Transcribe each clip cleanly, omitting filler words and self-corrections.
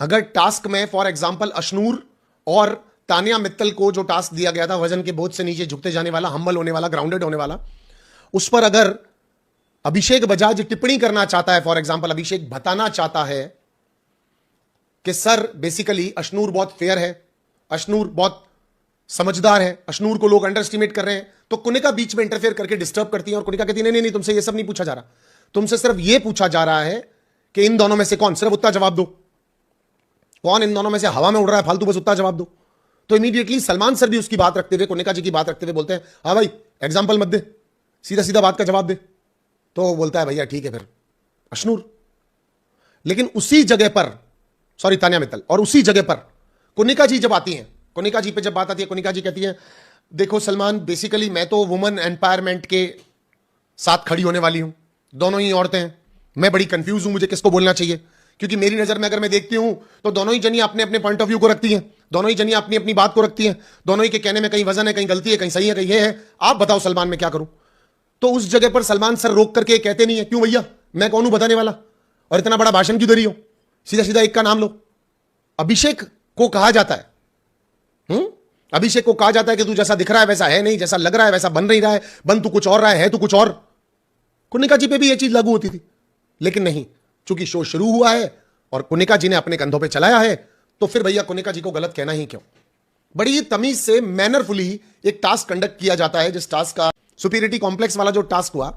अगर टास्क में for example Ashnoor और तानिया मित्तल को जो टास्क दिया गया था, वजन के बोझ से नीचे झुकते जाने वाला, हम्बल होने वाला, ग्राउंडेड होने वाला, उस पर अगर अभिषेक बजाज टिप्पणी करना चाहता है, फॉर एग्जांपल अभिषेक बताना चाहता है कि सर बेसिकली अशनूर बहुत फेयर है, अशनूर बहुत समझदार है, अशनूर को लोग अंडर एस्टिमेट कर रहे हैं, तो कुनिका बीच में इंटरफेयर करके डिस्टर्ब करती है और कुनिका कहती है नहीं नहीं, तुमसे ये सब नहीं पूछा जा रहा, तुमसे सिर्फ ये पूछा जा रहा है कि इन दोनों में से कौन, सिर्फ उतना जवाब दो, कौन इन दोनों में से हवा में उड़ रहा है फालतू, बस उतना जवाब दो। तो इमीडिएटली सलमान सर भी उसकी बात रखते हुए, कुनिका जी की बात रखते हुए बोलते हैं हाँ भाई एग्जाम्पल मत दे, सीधा सीधा बात का जवाब दे। तो वो बोलता है भैया ठीक है फिर अशनूर। लेकिन उसी जगह पर, सॉरी तानिया मित्तल, और उसी जगह पर कुनिका जी जब आती हैं, कुनिका जी पे जब बात आती है, कुनिका जी कहती है देखो सलमान, बेसिकली मैं तो वुमेन एम्पावरमेंट के साथ खड़ी होने वाली हूं, दोनों ही औरतें हैं, मैं बड़ी कंफ्यूज हूं मुझे किसको बोलना चाहिए, क्योंकि मेरी नजर में अगर मैं देखती हूं तो दोनों ही जनियां अपने अपने पॉइंट ऑफ व्यू को रखती हैं, दोनों ही जनियां अपनी अपनी बात को रखती हैं, दोनों ही के कहने में कहीं वजन है, कहीं गलती है, कहीं सही है, कहीं ये है, आप बताओ सलमान मैं क्या करूं। तो उस जगह पर सलमान सर रोक करके कहते नहीं है क्यों भैया मैं कौन हूं बताने वाला, और इतना बड़ा भाषण क्यों दे रही हो, सीधा सीधा एक का नाम लो। अभिषेक को कहा जाता है, अभिषेक को कहा जाता है कि तू जैसा दिख रहा है वैसा है नहीं, जैसा लग रहा है वैसा बन नहीं रहा है, बन तू कुछ और रहा है तू कुछ और। कुनिका जी पे भी यह चीज लागू होती थी, लेकिन नहीं, चूंकि शो शुरू हुआ है और कुनिका जी ने अपने कंधों पे चलाया है, तो फिर भैया कुनिका जी को गलत कहना ही क्यों। बड़ी तमीज से मैनरफुली एक टास्क कंडक्ट किया जाता है, जिस टास्क का सुपीरियरिटी कॉम्प्लेक्स वाला जो टास्क हुआ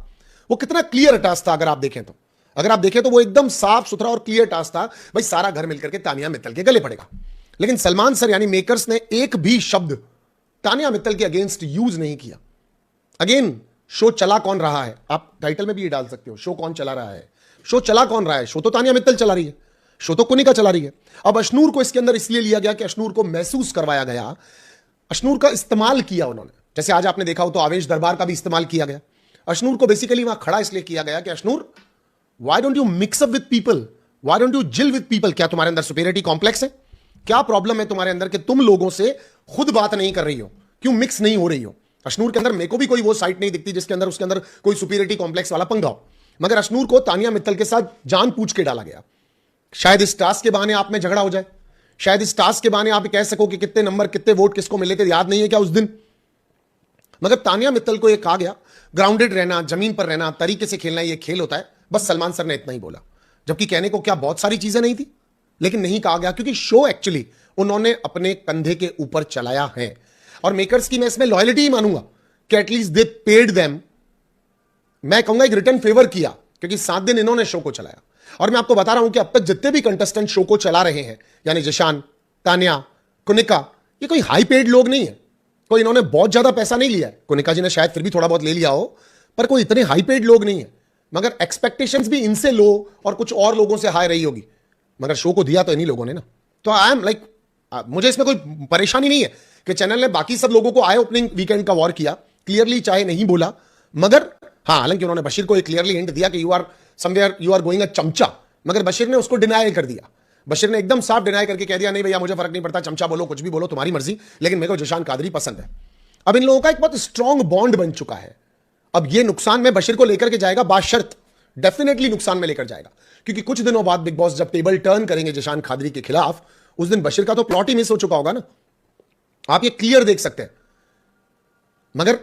वो कितना क्लियर टास्क था। अगर आप देखें तो, अगर आप देखें तो वो एकदम साफ सुथरा और क्लियर टास्क था, भाई सारा घर मिलकर के तानिया मित्तल के गले पड़ेगा। लेकिन सलमान सर यानी मेकर्स ने एक भी शब्द तानिया मित्तल के अगेंस्ट यूज नहीं किया। अगेन शो चला कौन रहा है, आप टाइटल में भी ये डाल सकते हो, शो कौन चला रहा है, शो चला कौन रहा है, शो तो तानिया मित्तल चला रही है, शो तो कुनिका चला रही है। अब अशनूर को इसके अंदर इसलिए लिया गया कि अशनूर को महसूस करवाया गया, अशनूर का इस्तेमाल किया उन्होंने, जैसे आज आपने देखा हो तो आवेश दरबार का भी इस्तेमाल किया गया। अशनूर को बेसिकली वहां खड़ा इसलिए किया गया कि Ashnoor why don't you mix up with people, why don't you जिल विद पीपल, क्या तुम्हारे अंदर सुपीरियरिटी कॉम्प्लेक्स है, क्या प्रॉब्लम है तुम्हारे अंदर कि तुम लोगों से खुद बात नहीं कर रही हो, क्यों मिक्स नहीं हो रही हो। अशनूर के अंदर मेरे को भी कोई वो साइट नहीं दिखती जिसके अंदर उसके अंदर कोई सुपीरियरिटी कॉम्प्लेक्स वाला पंगा हो, मगर अशनूर को तानिया मित्तल के साथ जान पूछ के डाला गया। शायद इस टास्क के बहाने आप में झगड़ा हो जाए, शायद इस टास्क के बहाने आप कह सको कि कितने नंबर कितने वोट किसको मिले थे, याद नहीं है क्या उस दिन, मगर तानिया मित्तल को यह कहा गया ग्राउंडेड रहना, जमीन पर रहना, तरीके से खेलना यह खेल होता है। बस सलमान सर ने इतना ही बोला, जबकि कहने को क्या बहुत सारी चीजें नहीं थी, लेकिन नहीं कहा गया क्योंकि शो एक्चुअली उन्होंने अपने कंधे के ऊपर चलाया है। और मेकर्स की मैं इसमें लॉयल्टी ही मानूंगा कि एटलीस्ट दे पेड देम, मैं कहूंगा एक रिटर्न फेवर किया, क्योंकि 7 दिन इन्होंने शो को चलाया। और मैं आपको बता रहा हूं कि अब तक जितने भी कंटेस्टेंट शो को चला रहे हैं, यानी जिशान, तानिया, कुनिका, ये कोई हाई पेड लोग नहीं है, कोई इन्होंने बहुत ज्यादा पैसा नहीं लिया है, कुनिका जी ने शायद फिर भी थोड़ा बहुत ले लिया हो, पर कोई इतने हाई पेड लोग नहीं है, मगर एक्सपेक्टेशंस भी इनसे लो और कुछ और लोगों से हाई रही होगी, मगर शो को दिया तो इन्हीं लोगों ने ना। तो आई एम लाइक, मुझे इसमें कोई परेशानी नहीं है कि चैनल ने बाकी सब लोगों को आए ओपनिंग वीकेंड का वॉर किया, क्लियरली चाहे नहीं बोला, मगर हाँ, हालांकि उन्होंने बशीर को एक क्लियरली हिंट दिया कि you are somewhere you are going a चमचा, मगर बशीर ने उसको डिनाई कर दिया। बशीर ने एकदम साफ डिनाई करके कह दिया नहीं भैया मुझे फर्क नहीं पड़ता, चमचा बोलो कुछ भी बोलो तुम्हारी मर्जी, लेकिन मेरे को जिशान कादरी पसंद है। अब इन लोगों का एक बहुत स्ट्रॉन्ग बॉन्ड बन चुका है। अब ये नुकसान में बशीर को लेकर के जाएगा बाशर्त, डेफिनेटली नुकसान में लेकर जाएगा, क्योंकि कुछ दिनों बाद बिग बॉस जब टेबल टर्न करेंगे जिशान कादरी के खिलाफ, उस दिन बशीर का तो प्लॉट ही मिस हो चुका होगा ना, आप ये क्लियर देख सकते हैं। मगर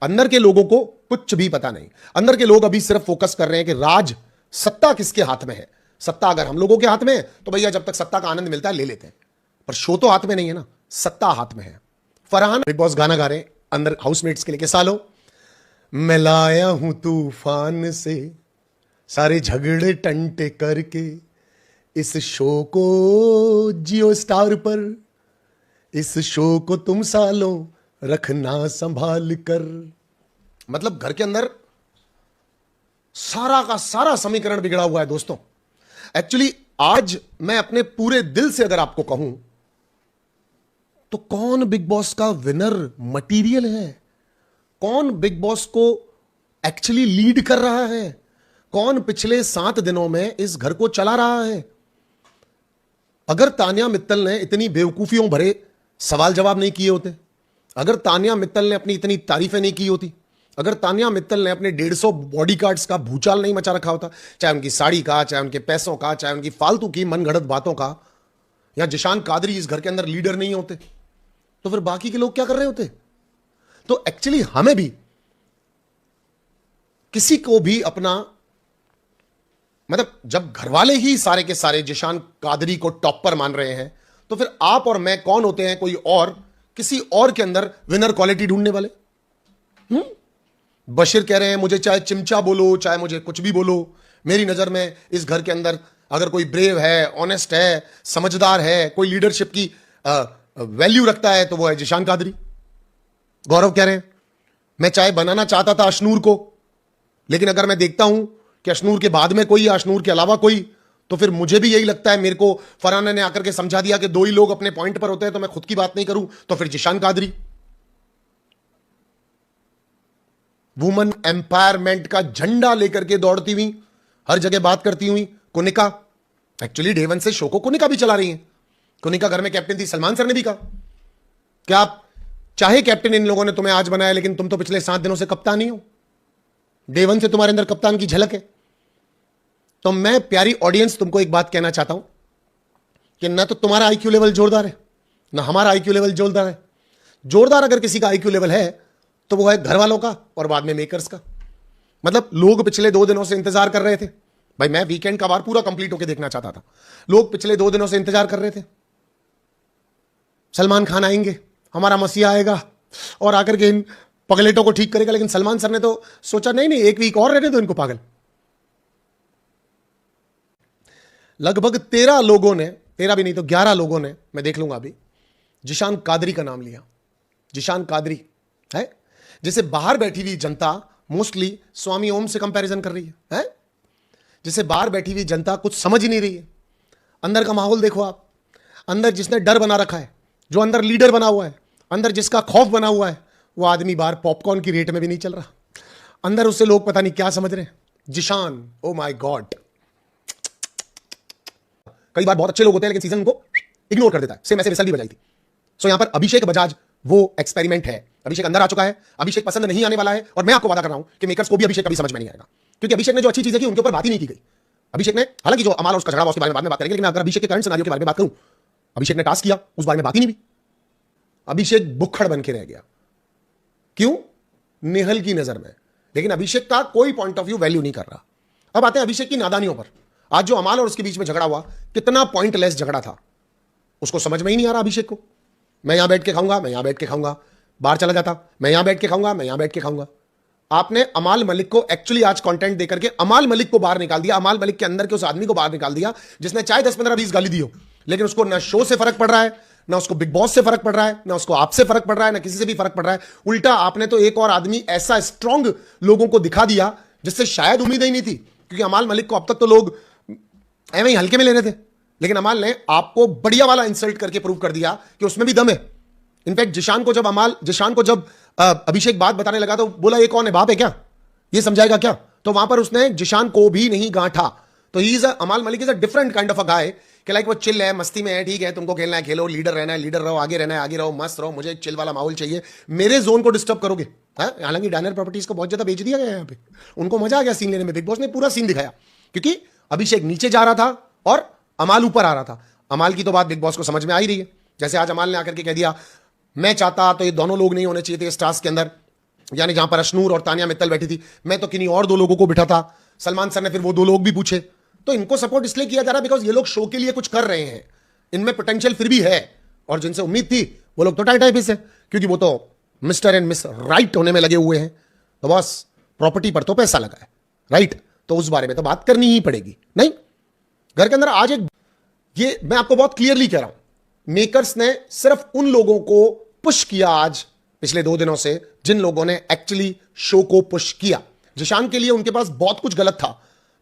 अंदर के लोगों को कुछ भी पता नहीं, अंदर के लोग अभी सिर्फ फोकस कर रहे हैं कि राज सत्ता किसके हाथ में है। सत्ता अगर हम लोगों के हाथ में है तो भैया जब तक सत्ता का आनंद मिलता है ले लेते हैं, पर शो तो हाथ में नहीं है ना, सत्ता हाथ में है। फरहान बिग बॉस गाना गा रहे हैं अंदर हाउसमेट्स के लिए कि सालो मैं लाया हूं तूफान से सारे झगड़े टंटे करके, इस शो को जियो स्टार पर, इस शो को तुम सालों रखना संभाल कर। मतलब घर के अंदर सारा का सारा समीकरण बिगड़ा हुआ है दोस्तों। एक्चुअली आज मैं अपने पूरे दिल से अगर आपको कहूं तो कौन बिग बॉस का विनर मटेरियल है, कौन बिग बॉस को एक्चुअली लीड कर रहा है, कौन पिछले 7 दिनों में इस घर को चला रहा है। अगर तानिया मित्तल ने इतनी बेवकूफियों भरे सवाल जवाब नहीं किए होते, अगर तानिया मित्तल ने अपनी इतनी तारीफें नहीं की होती, अगर तानिया मित्तल ने अपने 150 बॉडी गार्ड्स का भूचाल नहीं मचा रखा होता, चाहे उनकी साड़ी का, चाहे उनके पैसों का, चाहे उनकी फालतू की मनगढ़ंत बातों का, या जिशान कादरी इस घर के अंदर लीडर नहीं होते, तो फिर बाकी के लोग क्या कर रहे होते? तो एक्चुअली हमें भी, किसी को भी अपना, मतलब जब घरवाले ही सारे के सारे जिशान कादरी को टॉपर मान रहे हैं, तो फिर आप और मैं कौन होते हैं कोई और किसी और के अंदर विनर क्वालिटी ढूंढने वाले? बशीर कह रहे हैं मुझे चाहे चिमचा बोलो, चाहे मुझे कुछ भी बोलो, मेरी नजर में इस घर के अंदर अगर कोई ब्रेव है, ऑनेस्ट है, समझदार है, कोई लीडरशिप की वैल्यू रखता है, तो वो है जिशान कादरी। गौरव कह रहे हैं मैं चाय बनाना चाहता था अशनूर को, लेकिन अगर मैं देखता हूं कि अशनूर के बाद में कोई, अशनूर के अलावा कोई, तो फिर मुझे भी यही लगता है, मेरे को फरहाना ने आकर के समझा दिया कि दो ही लोग अपने पॉइंट पर होते हैं, तो मैं खुद की बात नहीं करूं, तो फिर जिशान कादरी। वुमन एम्पावरमेंट का झंडा लेकर के दौड़ती हुई, हर जगह बात करती हुई कुनिका, एक्चुअली डे वन से शो को कुनिका भी चला रही है। कुनिका घर में कैप्टन थी, सलमान सर ने भी कहा क्या आप चाहे कैप्टन इन लोगों ने तुम्हें आज बनाया, लेकिन तुम तो पिछले 7 दिनों से कप्तान ही हो, डे वन से तुम्हारे अंदर कप्तान की झलक है। तो मैं प्यारी ऑडियंस तुमको एक बात कहना चाहता हूं कि ना तो तुम्हारा आईक्यू लेवल जोरदार है, ना हमारा आईक्यू लेवल जोरदार है। जोरदार अगर किसी का आईक्यू लेवल है तो वो है घर वालों का और बाद में मेकर्स का। मतलब लोग पिछले 2 दिनों से इंतजार कर रहे थे, भाई मैं वीकेंड का वार पूरा कंप्लीट होकर देखना चाहता था, लोग पिछले 2 दिनों से इंतजार कर रहे थे सलमान खान आएंगे, हमारा मसीहा आएगा और आकर के इन पगलेटों को ठीक करेगा। लेकिन सलमान सर ने तो सोचा नहीं नहीं, 1 वीक और रहने दो इनको पागल। लगभग 13 लोगों ने, 13 भी नहीं तो 11 लोगों ने, मैं देख लूंगा अभी, जिशान कादरी का नाम लिया। जिशान कादरी है जिसे बाहर बैठी हुई जनता मोस्टली स्वामी ओम से कंपैरिजन कर रही है, जिसे बाहर बैठी हुई जनता कुछ समझ ही नहीं रही है। अंदर का माहौल देखो आप, अंदर जिसने डर बना रखा है, जो अंदर लीडर बना हुआ है, अंदर जिसका खौफ बना हुआ है, वो आदमी बाहर पॉपकॉर्न की रेट में भी नहीं चल रहा। अंदर उससे लोग पता नहीं क्या समझ रहे हैं। Zeeshan, oh my god. कई बार बहुत अच्छे लोग होते हैं लेकिन सीजन उनको इग्नोर कर देता है। सेम ऐसे विसल भी बजाई थी। सो यहां पर अभिषेक बजाज वो एक्सपेरिमेंट है। अभिषेक अंदर आ चुका है, अभिषेक पसंद नहीं आने वाला है, और मैं आपको वादा कर रहा हूं कि मेकर्स को भी अभिषेक कभी समझ में नहीं आएगा, क्योंकि अभिषेक ने जो अच्छी चीजें की उनके ऊपर बात ही नहीं की गई। अभिषेक ने, हालांकि जो अमाल और उसका झगड़ा उसके बारे में बाद में बात करेंगे, लेकिन अगर अभिषेक के करंट सिनेरियो के बारे में बात करूं, अभिषेक ने टास्क किया उस बारे में बात ही नहीं हुई। अभिषेक बुक्खड़ बन के रह गया। क्यों? नेहल की नजर में। लेकिन अभिषेक का कोई पॉइंट ऑफ व्यू वैल्यू नहीं कर रहा। अब आते हैं अभिषेक की नादानियों पर। आज जो अमाल और उसके बीच में झगड़ा हुआ, कितना पॉइंटलेस झगड़ा था, उसको समझ में ही नहीं आ रहा अभिषेक को। मैं यहां बैठ के खाऊंगा, मैं यहां बैठ के खाऊंगा, बाहर चला जाता, मैं यहां बैठ के खाऊंगा, मैं यहां बैठ के खाऊंगा। आपने अमाल मलिक को एक्चुअली आज कंटेंट देकर के अमाल मलिक को बाहर निकाल दिया, अमाल मलिक के अंदर के उस आदमी को बाहर निकाल दिया जिसने चाहे 10, 15, 20 गाली दी हो, लेकिन उसको ना शो से फर्क पड़ रहा है, ना उसको बिग बॉस से फर्क पड़ रहा है, ना उसको आपसे फर्क पड़ रहा है, ना किसी से भी फर्क पड़ रहा है। उल्टा आपने तो एक और आदमी ऐसा स्ट्रांग लोगों को दिखा दिया जिससे शायद उम्मीद ही नहीं थी, क्योंकि अमाल मलिक को अब तक तो लोग ऐਵੇਂ ही हल्के में लेने थे, लेकिन अमाल ने आपको बढ़िया वाला इंसल्ट करके प्रूव कर दिया कि उसमें भी दम है। इनफैक्ट जिशान को जब अभिषेक बात बताने लगा तो बोला ये कौन है, बाप है क्या, ये समझाएगा क्या? तो वहां पर उसने जिशान को भी नहीं गांठा। तो he is Amaal Mallik is a different kind of a guy कि लाइक वो चिल है, मस्ती में है, ठीक है, तुमको खेलना है खेलो, लीडर रहना है लीडर रहो, आगे रहना है आगे रहो, मस्त रहो, मुझे एक चिल वाला माहौल चाहिए, मेरे जोन को डिस्टर्ब करोगे। हालांकि डायनर प्रॉपर्टीज को बहुत ज्यादा बेच दिया गया यहाँ पे, उनको मजा आ गया सीन लेने में। बिग बॉस ने पूरा सीन दिखाया, क्योंकि अभिषेक नीचे जा रहा था और अमाल ऊपर आ रहा था। अमाल की तो बात बिग बॉस को समझ में आ ही रही है। जैसे आज अमाल ने आकर के कह दिया मैं चाहता तो ये दोनों लोग नहीं होने चाहिए थे इस टास्क के अंदर, यानी जहां पर अशनूर और तानिया मित्तल बैठी थी, मैं तो किन्हीं और 2 लोगों को बिठा था। सलमान सर ने फिर वो 2 लोग भी पूछे। तो इनको सपोर्ट इसलिए किया जा रहा है बिकॉज ये लोग शो के लिए कुछ कर रहे हैं, इनमें पोटेंशियल फिर भी है, और जिनसे उम्मीद थी वो लोग तो टाइट पीस है, क्योंकि वो तो मिस्टर एंड मिस राइट होने में लगे हुए हैं। तो बस प्रॉपर्टी पर तो पैसा लगा है, राइट, तो उस बारे में तो बात करनी ही पड़ेगी। नहीं, घर के अंदर आज एक, ये मैं आपको बहुत क्लियरली कह रहा हूं, मेकर्स ने सिर्फ उन लोगों को पुश किया आज पिछले 2 दिनों से जिन लोगों ने एक्चुअली शो को पुश किया। जिशान के लिए उनके पास बहुत कुछ गलत था।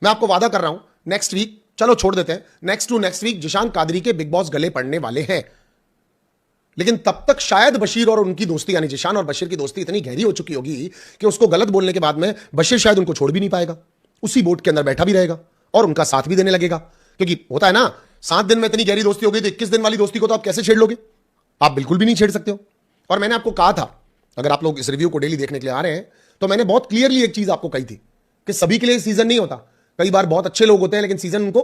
मैं आपको वादा कर रहा हूं नेक्स्ट वीक, चलो छोड़ देते हैं, next to next week Zeeshan Quadri के बिग बॉस गले पड़ने वाले हैं। लेकिन तब तक शायद बशीर और उनकी दोस्ती, यानी जिशान और बशीर की दोस्ती इतनी गहरी हो चुकी होगी कि उसको गलत बोलने के बाद में बशीर शायद उनको छोड़ भी नहीं पाएगा, उसी बोट के अंदर बैठा भी रहेगा और उनका साथ भी देने लगेगा। क्योंकि होता है ना, 7 दिन में इतनी गहरी दोस्ती हो गई तो 21 दिन वाली दोस्ती को तो आप कैसे छेड़ लोगे? आप बिल्कुल भी नहीं छेड़ सकते हो। और मैंने आपको कहा था, अगर आप लोग इस रिव्यू को डेली देखने के लिए आ रहे हैं, तो मैंने बहुत क्लियरली एक चीज आपको कही थी कि सभी के लिए सीजन नहीं होता। कई बार बहुत अच्छे लोग होते हैं लेकिन सीजन उनको